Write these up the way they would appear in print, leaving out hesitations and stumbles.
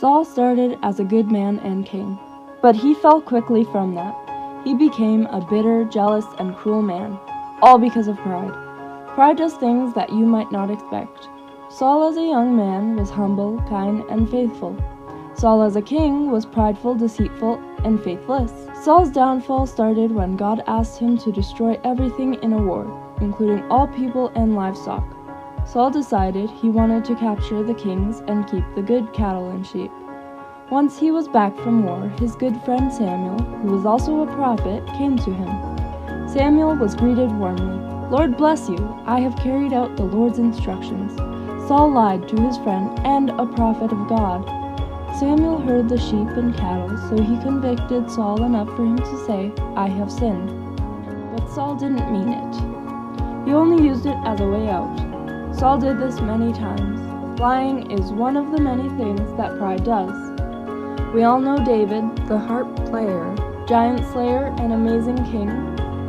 Saul started as a good man and king, but he fell quickly from that. He became a bitter, jealous, and cruel man, all because of pride. Pride does things that you might not expect. Saul as a young man was humble, kind, and faithful. Saul as a king was prideful, deceitful, and faithless. Saul's downfall started when God asked him to destroy everything in a war, including all people and livestock. Saul decided he wanted to capture the kings and keep the good cattle and sheep. Once he was back from war, his good friend Samuel, who was also a prophet, came to him. Samuel was greeted warmly. "Lord bless you, I have carried out the Lord's instructions." Saul lied to his friend and a prophet of God. Samuel heard the sheep and cattle, so he convicted Saul enough for him to say, "I have sinned." But Saul didn't mean it. He only used it as a way out. Saul did this many times. Lying is one of the many things that pride does. We all know David, the harp player, giant slayer, and amazing king.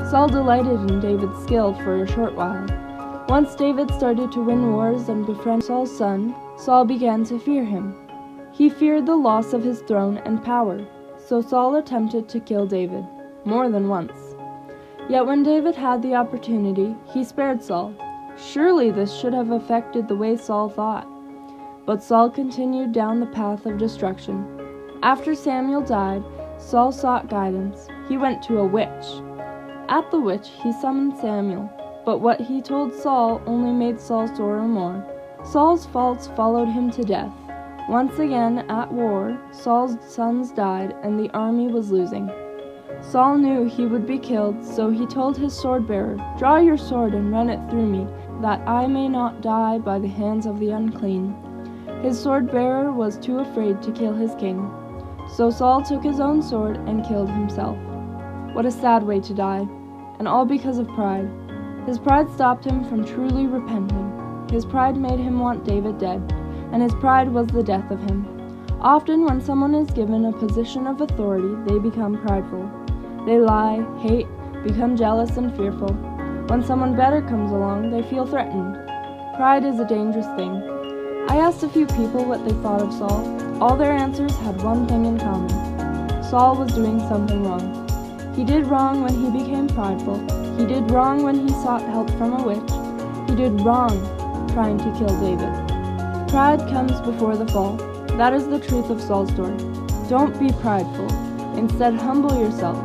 Saul delighted in David's skill for a short while. Once David started to win wars and befriend Saul's son, Saul began to fear him. He feared the loss of his throne and power, so Saul attempted to kill David, more than once. Yet when David had the opportunity, he spared Saul. Surely this should have affected the way Saul thought. But Saul continued down the path of destruction. After Samuel died, Saul sought guidance. He went to a witch. At the witch, he summoned Samuel, but what he told Saul only made Saul sorrow more. Saul's faults followed him to death. Once again, at war, Saul's sons died and the army was losing. Saul knew he would be killed, so he told his sword-bearer, "Draw your sword and run it through me, that I may not die by the hands of the unclean." His sword-bearer was too afraid to kill his king, so Saul took his own sword and killed himself. What a sad way to die, and all because of pride. His pride stopped him from truly repenting. His pride made him want David dead, and his pride was the death of him. Often when someone is given a position of authority, they become prideful. They lie, hate, become jealous and fearful. When someone better comes along, they feel threatened. Pride is a dangerous thing. I asked a few people what they thought of Saul. All their answers had one thing in common. Saul was doing something wrong. He did wrong when he became prideful. He did wrong when he sought help from a witch. He did wrong trying to kill David. Pride comes before the fall. That is the truth of Saul's story. Don't be prideful. Instead, humble yourself.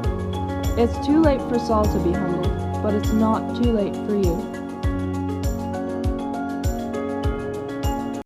It's too late for Saul to be humble, but it's not too late for you.